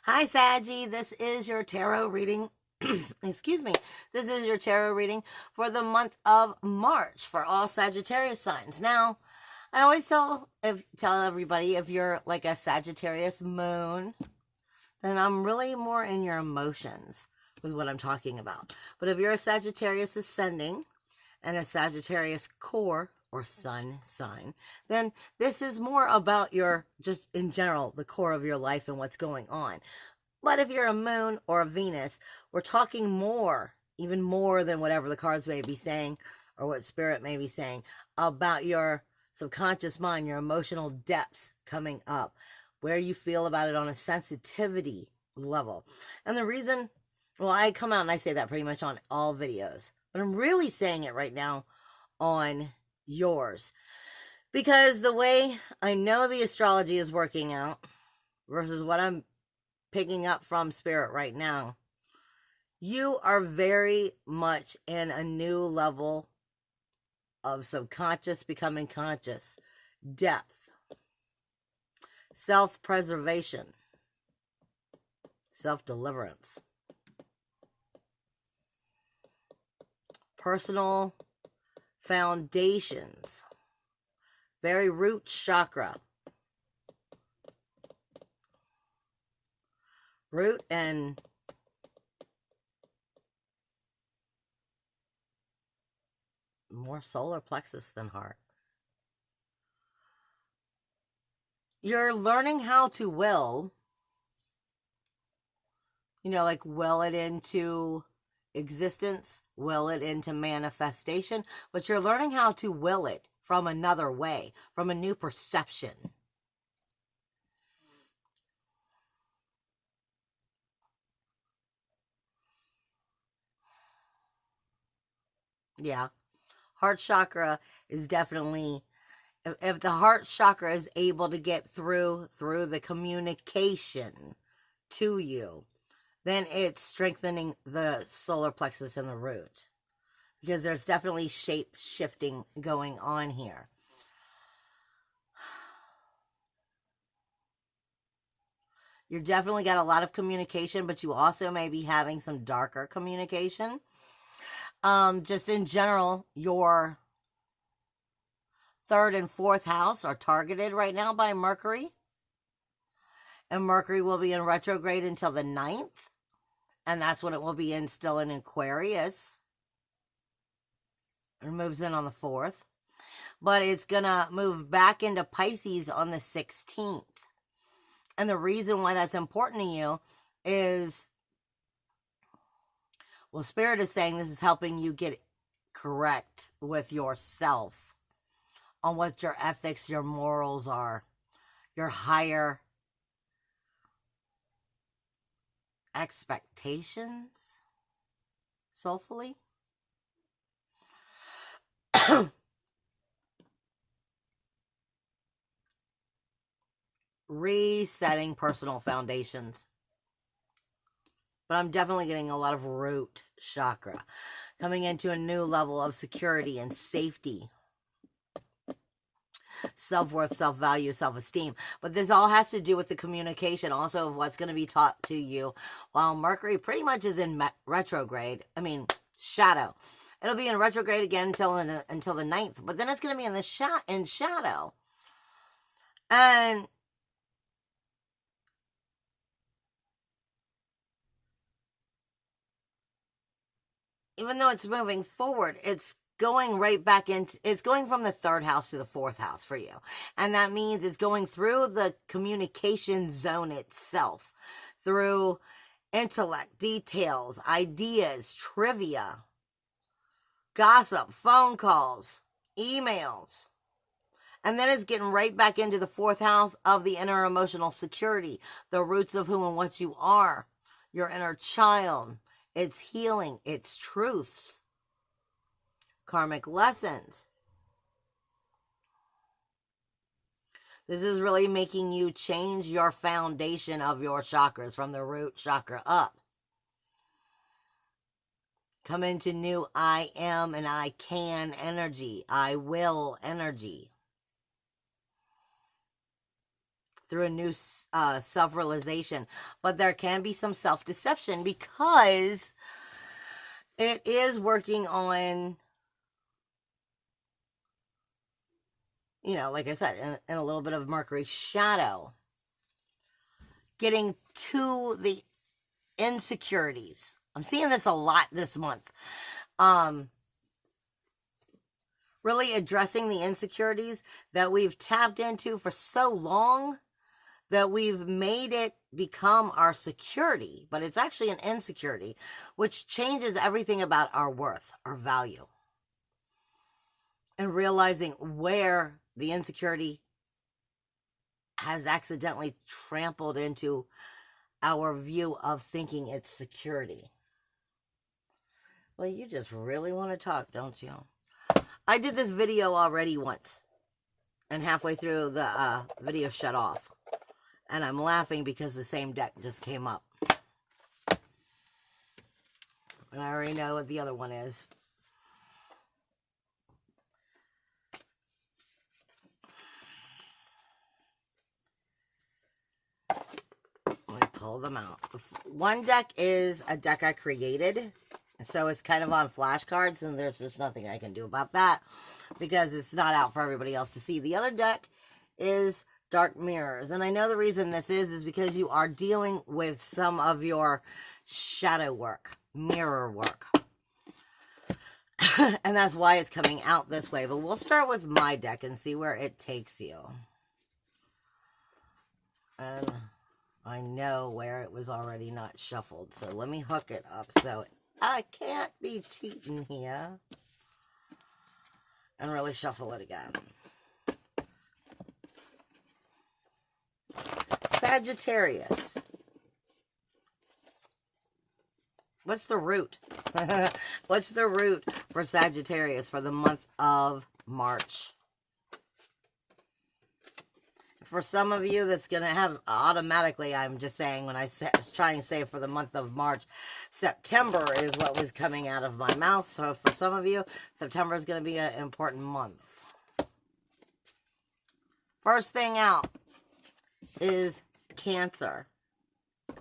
Hi, Saggy. This is your tarot reading. Excuse me. This is your tarot reading for the month of March for all Sagittarius signs. Now, I always tell everybody if you're like a Sagittarius moon, then I'm really more in your emotions with what I'm talking about. But if you're a Sagittarius ascending and a Sagittarius core or sun sign, then this is more about your, just in general, the core of your life and what's going on. But if you're a moon or a Venus, we're talking more, even more than whatever the cards may be saying or what spirit may be saying about your subconscious mind, your emotional depths coming up, where you feel about it on a sensitivity level. And the reason, well, I come out and I say that pretty much on all videos, but I'm really saying it right now on yours, because the way I know the astrology is working out versus what I'm picking up from spirit right now, you are very much in a new level of subconscious becoming conscious, depth, self-preservation, self-deliverance, personal foundations, very root chakra, root and more solar plexus than heart. You're learning how to will, like will it into existence, will it into manifestation, but you're learning how to will it from another way, from a new perception. Yeah. Heart chakra is definitely, if the heart chakra is able to get through the communication to you, then it's strengthening the solar plexus and the root, because there's definitely shape shifting going on here. You're definitely got a lot of communication, but you also may be having some darker communication. Just in general, your third and fourth house are targeted right now by Mercury. And Mercury will be in retrograde until the 9th. And that's when it will be still in Aquarius. It moves in on the 4th. But it's going to move back into Pisces on the 16th. And the reason why that's important to you is, well, Spirit is saying this is helping you get correct with yourself on what your ethics, your morals are, your higher expectations, soulfully. Resetting personal foundations. But I'm definitely getting a lot of root chakra, coming into a new level of security and safety, self-worth, self-value, self-esteem. But this all has to do with the communication also of what's going to be taught to you while Mercury pretty much is in retrograde. Shadow. It'll be in retrograde again until the 9th, but then it's going to be in shadow. And even though it's moving forward, it's going right back into, it's going from the 3rd house to the 4th house for you. And that means it's going through the communication zone itself, through intellect, details, ideas, trivia, gossip, phone calls, emails. And then it's getting right back into the 4th house of the inner emotional security, the roots of who and what you are, your inner child. It's healing, it's truths, karmic lessons. This is really making you change your foundation of your chakras from the root chakra up. Come into new I am and I can energy, I will energy. through a new self-realization. But there can be some self-deception because it is working on, you know, like I said, in a little bit of Mercury shadow, getting to the insecurities. I'm seeing this a lot this month. Really addressing the insecurities that we've tapped into for so long that we've made it become our security, but it's actually an insecurity, which changes everything about our worth, our value. And realizing where the insecurity has accidentally trampled into our view of thinking it's security. Well, you just really want to talk, don't you? I did this video already once, and halfway through the video shut off. And I'm laughing because the same deck just came up. And I already know what the other one is. Let me pull them out. One deck is a deck I created. So it's kind of on flashcards, and there's just nothing I can do about that because it's not out for everybody else to see. The other deck is Dark Mirrors. And I know the reason this is because you are dealing with some of your shadow work, mirror work. And that's why it's coming out this way. But we'll start with my deck and see where it takes you. And I know where it was already not shuffled. So let me hook it up so I can't be cheating here. And really shuffle it again. Sagittarius. What's the root? What's the root for Sagittarius for the month of March? For some of you, that's going to have automatically, I'm just saying, when I try and say for the month of March, September is what was coming out of my mouth. So for some of you, September is going to be an important month. First thing out is Cancer.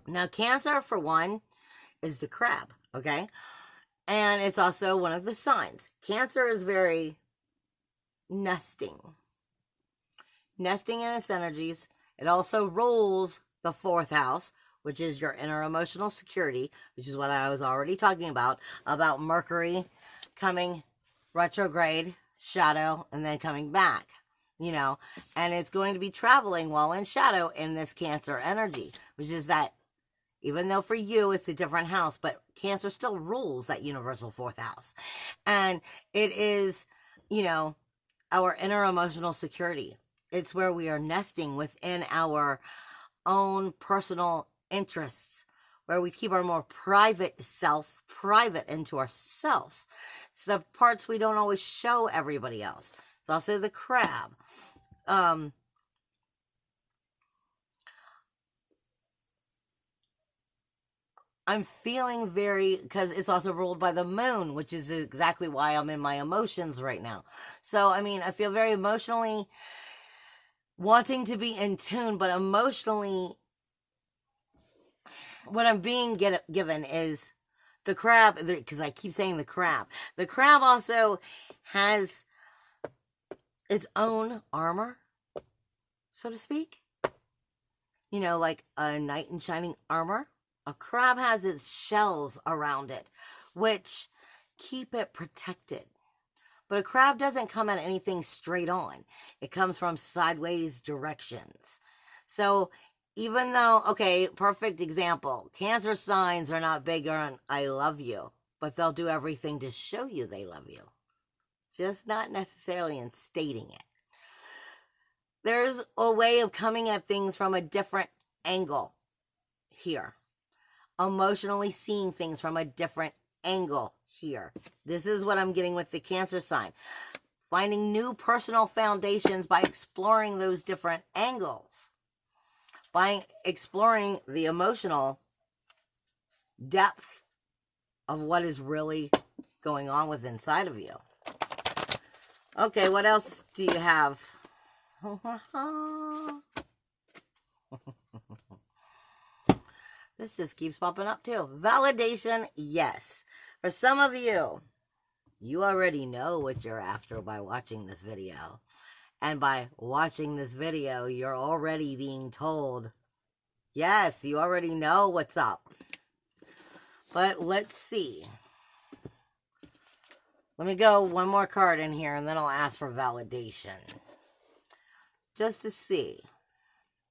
Now, Cancer, for one, is the crab, okay? And it's also one of the signs. Cancer is very nesting. Nesting in its energies. It also rules the 4th house, which is your inner emotional security, which is what I was already talking about Mercury coming retrograde, shadow, and then coming back, you know, and it's going to be traveling while in shadow in this Cancer energy, which is that even though for you it's a different house, but Cancer still rules that universal 4th house. And it is, you know, our inner emotional security. It's where we are nesting within our own personal interests, where we keep our more private self private into ourselves. It's the parts we don't always show everybody else. It's also the crab. I'm feeling very, because it's also ruled by the moon, which is exactly why I'm in my emotions right now. So, I mean, I feel very emotionally wanting to be in tune, but emotionally, what I'm being given is the crab, because I keep saying the crab. The crab also has its own armor, so to speak. You know, like a knight in shining armor. A crab has its shells around it, which keep it protected. But a crab doesn't come at anything straight on. It comes from sideways directions. So even though, okay, perfect example, Cancer signs are not big on I love you, but they'll do everything to show you they love you. Just not necessarily in stating it. There's a way of coming at things from a different angle here. Emotionally seeing things from a different angle here. This is what I'm getting with the Cancer sign. Finding new personal foundations by exploring those different angles. By exploring the emotional depth of what is really going on with inside of you. Okay, what else do you have? This just keeps popping up too. Validation, yes. For some of you, you already know what you're after by watching this video. And by watching this video, you're already being told, yes, you already know what's up. But let's see. Let me go one more card in here, and then I'll ask for validation. Just to see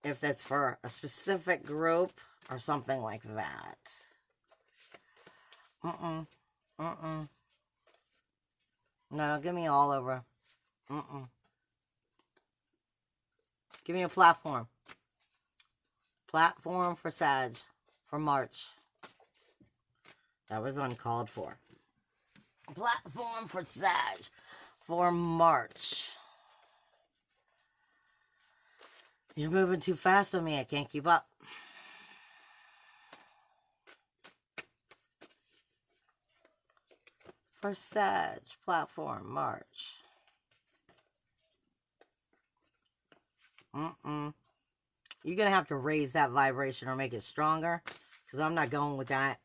if that's for a specific group or something like that. No, give me all over. Give me a platform. Platform for Sag. For March. That was uncalled for. Platform for Sag. For March. You're moving too fast on me. I can't keep up. For Sag. Platform. March. You're going to have to raise that vibration or make it stronger. Because I'm not going with that.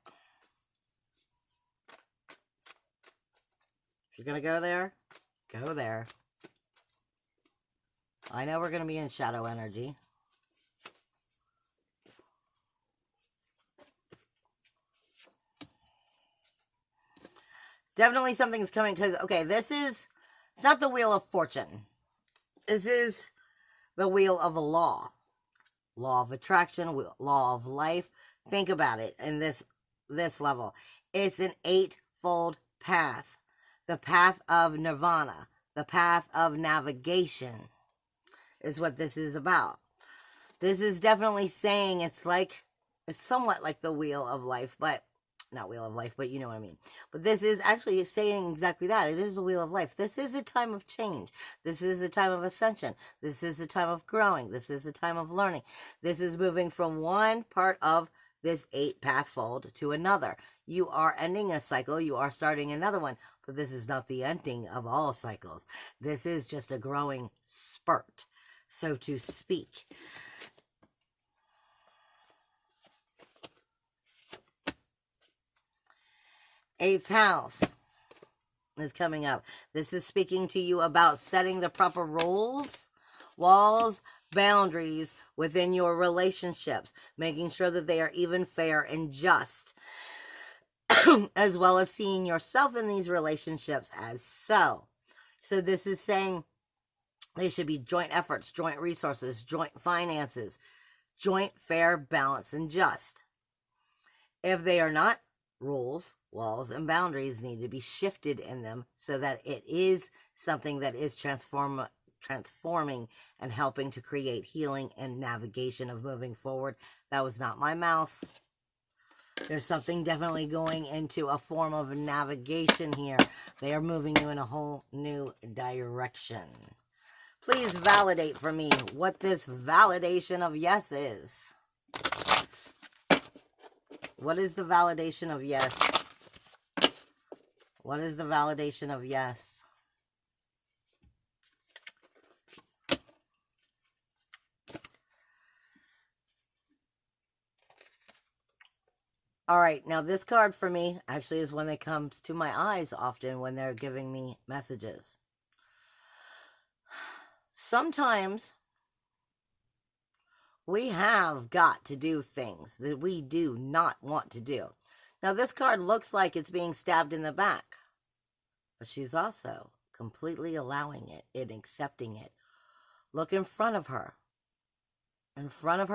If you're going to go there, go there. I know we're going to be in shadow energy. Definitely something's coming because, okay, it's not the Wheel of Fortune. This is the Wheel of a Law. Law of attraction, law of life. Think about it in this level. It's an eightfold path. The path of nirvana. The path of navigation is what this is about. This is definitely saying it's somewhat like the Wheel of Life, but not Wheel of Life, but you know what I mean. But this is actually saying exactly that. It is the Wheel of Life. This is a time of change. This is a time of ascension. This is a time of growing. This is a time of learning. This is moving from one part of this 8-path fold to another. You are ending a cycle. You are starting another one. But this is not the ending of all cycles. This is just a growing spurt, so to speak. Eighth house is coming up. This is speaking to you about setting the proper rules, walls, boundaries within your relationships, making sure that they are even, fair, and just, as well as seeing yourself in these relationships as so. So this is saying they should be joint efforts, joint resources, joint finances, joint, fair, balanced, and just. If they are not, rules, walls, and boundaries need to be shifted in them so that it is something that is transforming and helping to create healing and navigation of moving forward. That was not my mouth. There's something definitely going into a form of navigation here. They are moving you in a whole new direction. Please validate for me what this validation of yes is. What is the validation of yes? What is the validation of yes? All right, now this card for me actually is one that comes to my eyes often when they're giving me messages. Sometimes we have got to do things that we do not want to do. Now, this card looks like it's being stabbed in the back, but she's also completely allowing it and accepting it. Look in front of her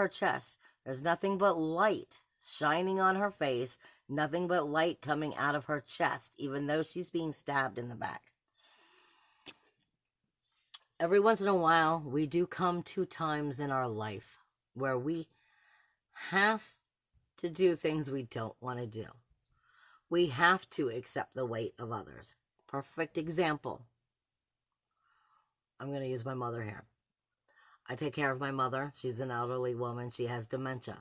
chest. There's nothing but light shining on her face, nothing but light coming out of her chest, even though she's being stabbed in the back. Every once in a while, we do come to times in our life where we have to do things we don't want to do. We have to accept the weight of others. Perfect example. I'm going to use my mother here. I take care of my mother. She's an elderly woman. She has dementia.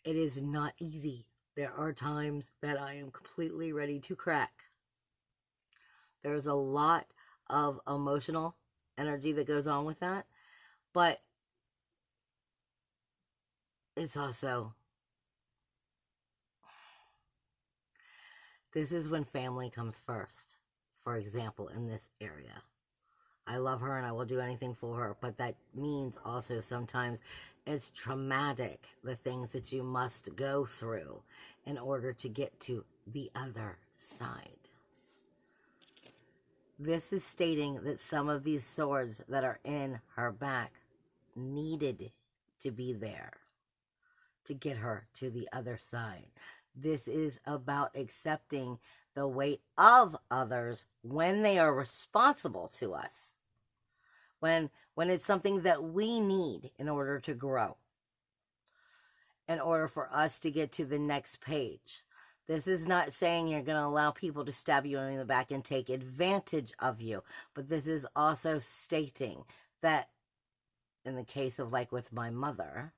It is not easy. There are times that I am completely ready to crack. There's a lot of emotional energy that goes on with that, but it's also This is when family comes first, for example, in this area. I love her and I will do anything for her, but that means also sometimes it's traumatic, the things that you must go through in order to get to the other side. This is stating that some of these swords that are in her back needed to be there to get her to the other side. This is about accepting the weight of others when they are responsible to us. When it's something that we need in order to grow, in order for us to get to the next page. This is not saying you're going to allow people to stab you in the back and take advantage of you, but this is also stating that in the case of like with my mother,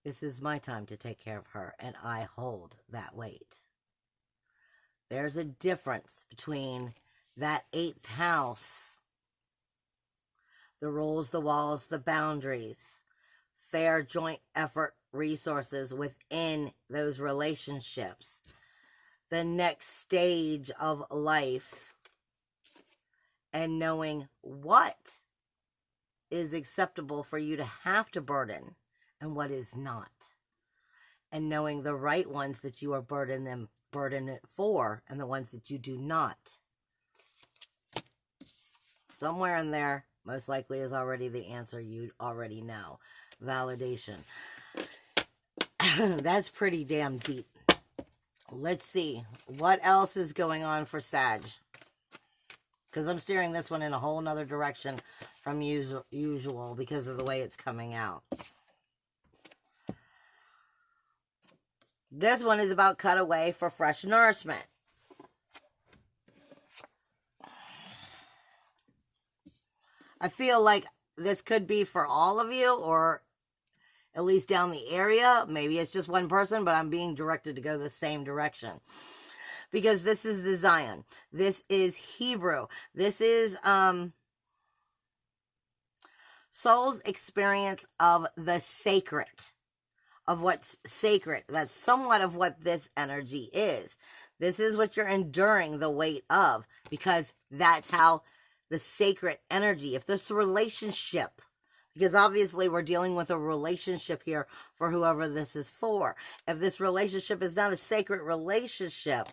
this is my time to take care of her, and I hold that weight. There's a difference between that 8th house, the rules, the walls, the boundaries, fair joint effort, resources within those relationships, the next stage of life, and knowing what is acceptable for you to have to burden and what is not, and knowing the right ones that you are burden it for and the ones that you do not. Somewhere in there most likely is already the answer you already know. Validation. That's pretty damn deep. Let's see. What else is going on for Sag? Because I'm steering this one in a whole nother direction from usual because of the way it's coming out. This one is about cutaway for fresh nourishment. I feel like this could be for all of you, or at least down the area. Maybe it's just one person, but I'm being directed to go the same direction. Because this is the Zion. This is Hebrew. This is soul's experience of the sacred. Of what's sacred. That's somewhat of what this energy is. This is what you're enduring the weight of, because that's how the sacred energy, if this relationship, because obviously we're dealing with a relationship here for whoever this is for. If this relationship is not a sacred relationship,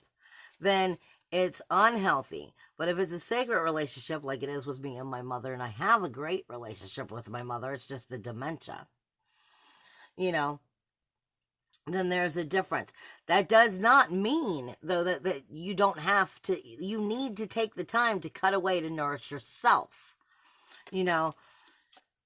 then it's unhealthy. But if it's a sacred relationship like it is with me and my mother, and I have a great relationship with my mother, it's just the dementia, you know, then there's a difference. That does not mean, though, that you don't have to, you need to take the time to cut away to nourish yourself. You know,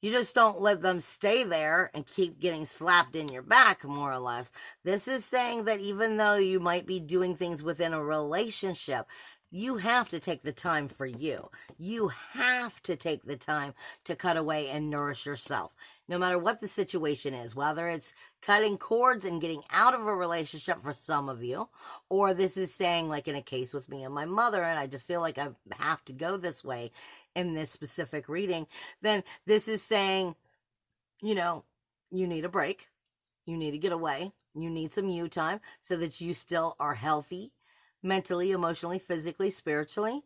you just don't let them stay there and keep getting slapped in your back, more or less. This is saying that even though you might be doing things within a relationship, you have to take the time for you. You have to take the time to cut away and nourish yourself. No matter what the situation is, whether it's cutting cords and getting out of a relationship for some of you, or this is saying, like in a case with me and my mother, and I just feel like I have to go this way in this specific reading, then this is saying, you know, you need a break. You need to get away. You need some you time so that you still are healthy, mentally, emotionally, physically, spiritually,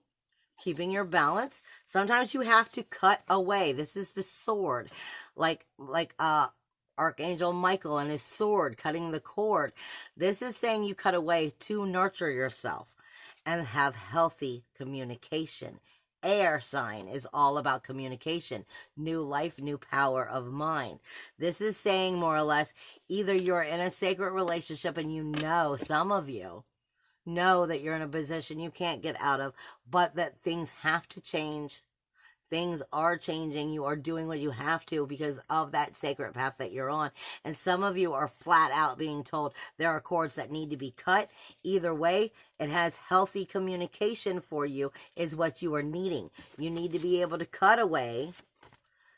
keeping your balance. Sometimes you have to cut away. This is the sword, like Archangel Michael and his sword, cutting the cord. This is saying you cut away to nurture yourself and have healthy communication. Air sign is all about communication, new life, new power of mind. This is saying more or less, either you're in a sacred relationship and you know, some of you know that you're in a position you can't get out of, but that things have to change. Things are changing. You are doing what you have to because of that sacred path that you're on. And some of you are flat out being told there are cords that need to be cut. Either way, it has healthy communication for you is what you are needing. You need to be able to cut away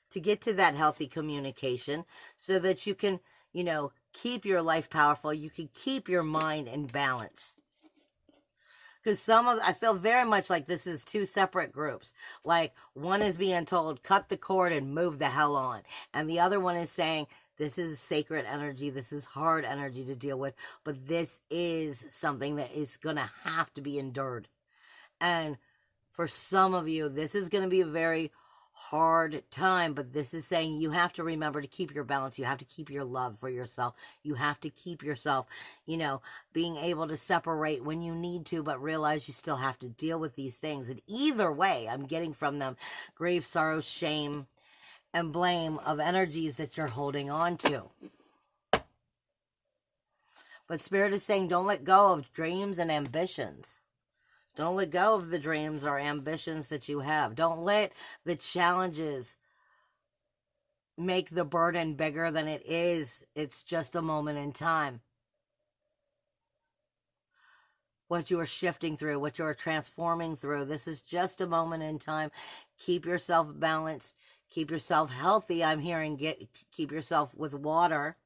to get to that healthy communication so that you can, you know, keep your life powerful. You can keep your mind in balance. Because I feel very much like this is two separate groups. Like one is being told, cut the cord and move the hell on. And the other one is saying, This is sacred energy. This is hard energy to deal with. But this is something that is going to have to be endured. And for some of you, this is going to be a very hard time, but this is saying you have to remember to keep your balance. You have to keep your love for yourself. You have to keep yourself, being able to separate when you need to, but realize you still have to deal with these things. And either way, I'm getting from them grave sorrow, shame, and blame of energies that you're holding on to. But Spirit is saying don't let go of dreams and ambitions. Don't let go of the dreams or ambitions that you have. Don't let the challenges make the burden bigger than it is. It's just a moment in time. What you are shifting through, what you are transforming through, this is just a moment in time. Keep yourself balanced. Keep yourself healthy. I'm hearing keep yourself with water,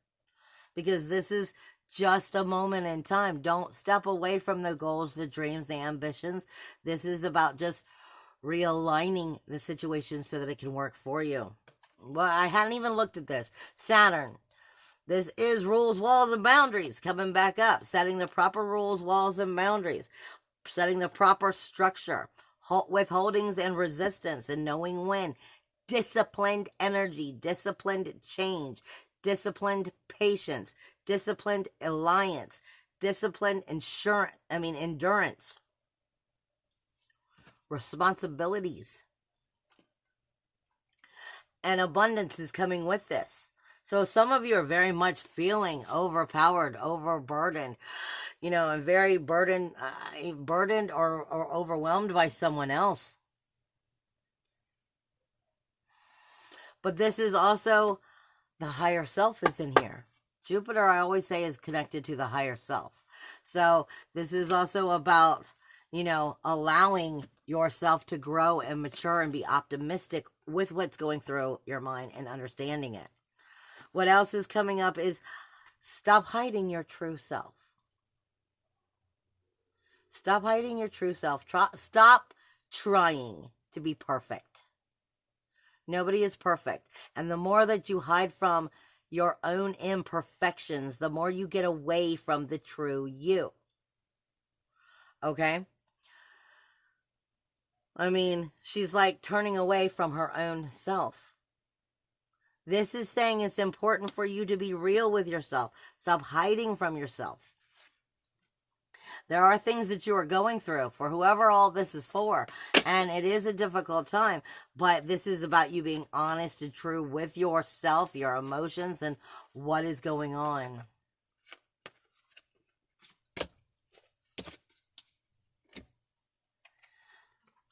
because this is just a moment in time. Don't step away from the goals, the dreams, the ambitions. This is about just realigning the situation so that it can work for you. Well, I hadn't even looked at this. Saturn. This is rules, walls, and boundaries coming back up. Setting the proper rules, walls, and boundaries. Setting the proper structure. Withholdings and resistance, and knowing when. Disciplined energy, disciplined change, disciplined patience, disciplined alliance, disciplined endurance, responsibilities, and abundance is coming with this. So some of you are very much feeling overpowered, overburdened, and very burdened or overwhelmed by someone else. But this is also the higher self is in here. Jupiter, I always say, is connected to the higher self. So this is also about, allowing yourself to grow and mature and be optimistic with what's going through your mind and understanding it. What else is coming up is stop hiding your true self. Stop hiding your true self. Stop trying to be perfect. Nobody is perfect. And the more that you hide from your own imperfections, the more you get away from the true you. Okay? She's like turning away from her own self. This is saying it's important for you to be real with yourself. Stop hiding from yourself. There are things that you are going through for whoever all this is for, and it is a difficult time, but this is about you being honest and true with yourself, your emotions, and what is going on.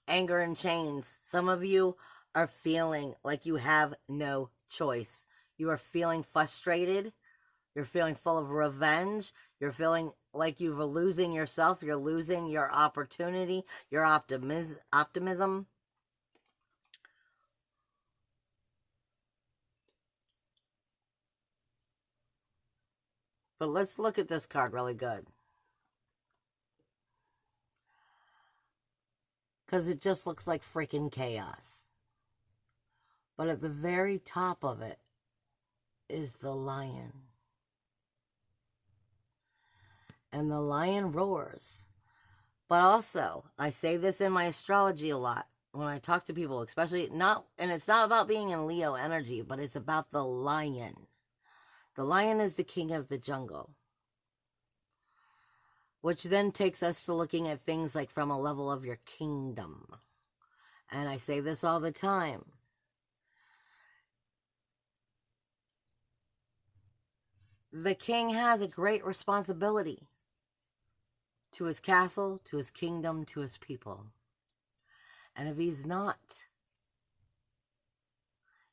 Anger and chains. Some of you are feeling like you have no choice. You are feeling frustrated. You're feeling full of revenge. You're feeling like you're losing yourself. You're losing your opportunity, your optimism. But let's look at this card really good. Because it just looks like freaking chaos. But at the very top of it is the lion. And the lion roars. But also, I say this in my astrology a lot when I talk to people, especially and it's not about being in Leo energy, but it's about the lion. The lion is the king of the jungle. Which then takes us to looking at things like from a level of your kingdom. And I say this all the time. The king has a great responsibility to his castle, to his kingdom, to his people. And if he's not,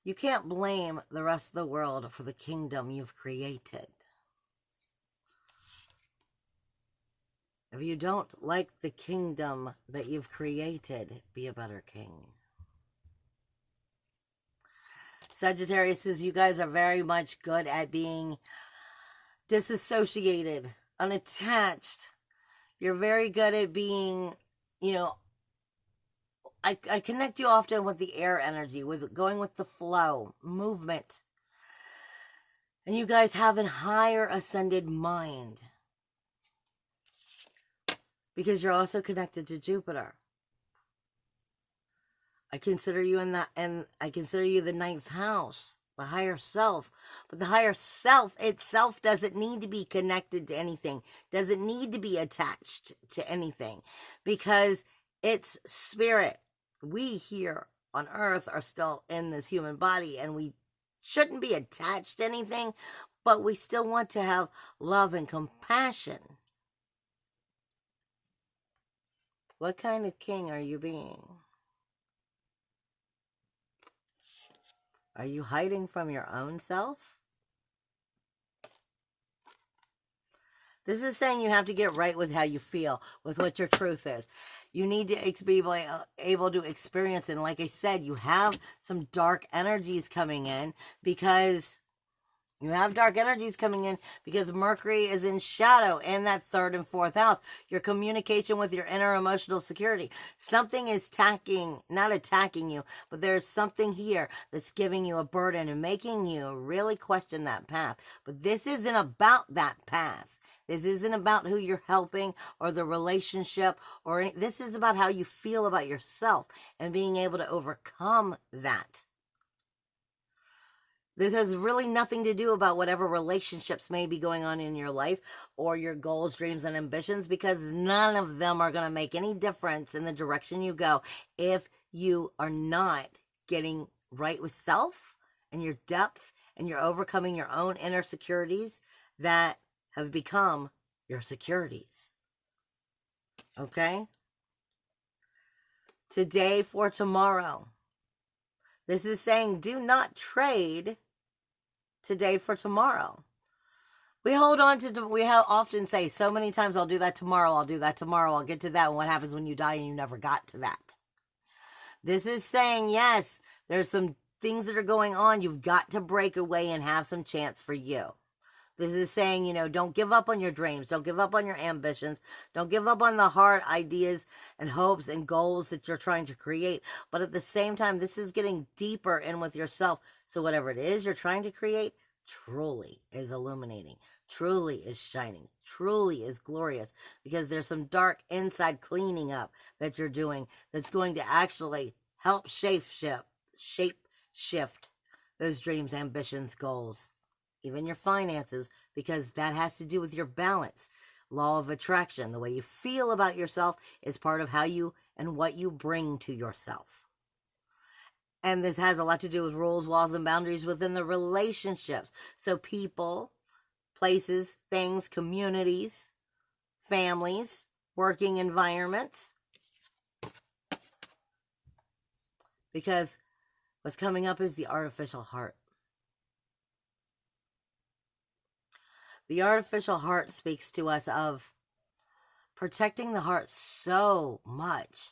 you can't blame the rest of the world for the kingdom you've created. If you don't like the kingdom that you've created, be a better king. Sagittarius, you guys are very much good at being disassociated, unattached. You're very good at being, I connect you often with the air energy, with going with the flow, movement. And you guys have a higher ascended mind. Because you're also connected to Jupiter. I consider you in that, and I consider you the 9th house, the higher self. But the higher self itself doesn't need to be connected to anything, doesn't need to be attached to anything, because it's spirit. We here on earth are still in this human body, and we shouldn't be attached to anything, but we still want to have love and compassion. What kind of king are you being? Are you hiding from your own self? This is saying you have to get right with how you feel, with what your truth is. You need to be able to experience it. And like I said, you have some dark energies coming in because Mercury is in shadow in that 3rd and 4th house. Your communication with your inner emotional security. Something is not attacking you, but there's something here that's giving you a burden and making you really question that path. But this isn't about that path. This isn't about who you're helping or the relationship this is about how you feel about yourself and being able to overcome that. This has really nothing to do about whatever relationships may be going on in your life or your goals, dreams, and ambitions, because none of them are going to make any difference in the direction you go if you are not getting right with self and your depth and you're overcoming your own inner securities that have become your securities. Okay? Today for tomorrow. This is saying do not trade today for tomorrow. We hold on to, we often say so many times, I'll do that tomorrow, I'll do that tomorrow, I'll get to that. And what happens when you die and you never got to that? This is saying, yes, there's some things that are going on. You've got to break away and have some chance for you. This is saying, don't give up on your dreams. Don't give up on your ambitions. Don't give up on the hard ideas and hopes and goals that you're trying to create. But at the same time, this is getting deeper in with yourself. So whatever it is you're trying to create truly is illuminating, truly is shining, truly is glorious, because there's some dark inside cleaning up that you're doing that's going to actually help shape shift those dreams, ambitions, goals. Even your finances, because that has to do with your balance. Law of attraction. The way you feel about yourself is part of how you and what you bring to yourself. And this has a lot to do with rules, walls, and boundaries within the relationships. So people, places, things, communities, families, working environments. Because what's coming up is the artificial heart. The artificial heart speaks to us of protecting the heart so much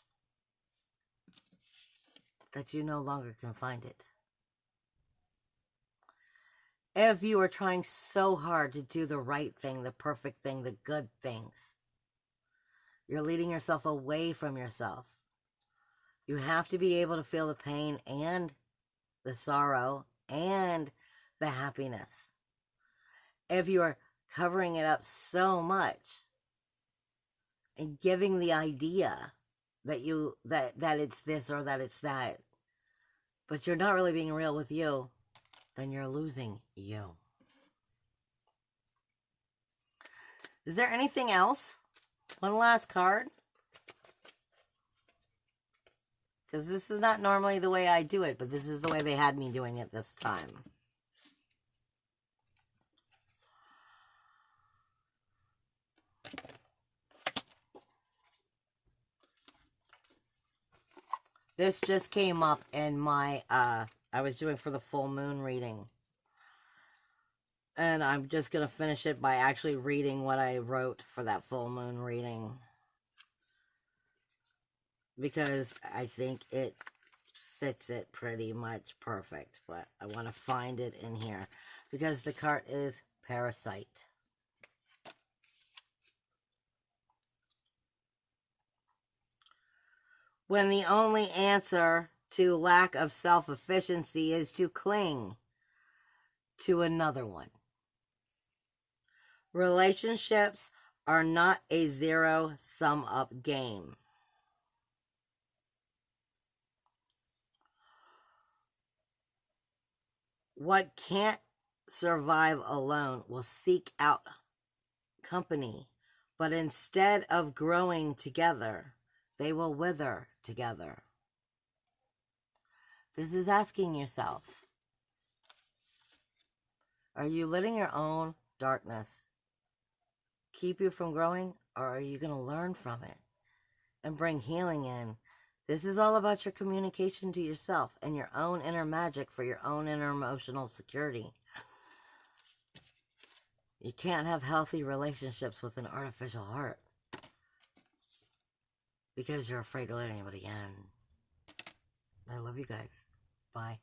that you no longer can find it. If you are trying so hard to do the right thing, the perfect thing, the good things, you're leading yourself away from yourself. You have to be able to feel the pain and the sorrow and the happiness. If you are covering it up so much and giving the idea that that it's this or that it's that, but you're not really being real with you, then you're losing you. Is there anything else? One last card. Because this is not normally the way I do it, but this is the way they had me doing it this time. This just came up in my, I was doing for the full moon reading. And I'm just going to finish it by actually reading what I wrote for that full moon reading. Because I think it fits it pretty much perfect. But I want to find it in here. Because the card is Parasite. When the only answer to lack of self-efficiency is to cling to another one. Relationships are not a zero-sum-up game. What can't survive alone will seek out company, but instead of growing together, they will wither together. This is asking yourself, are you letting your own darkness keep you from growing, or are you going to learn from it and bring healing in? This is all about your communication to yourself and your own inner magic for your own inner emotional security. You can't have healthy relationships with an artificial heart because you're afraid to let anybody in. I love you guys. Bye.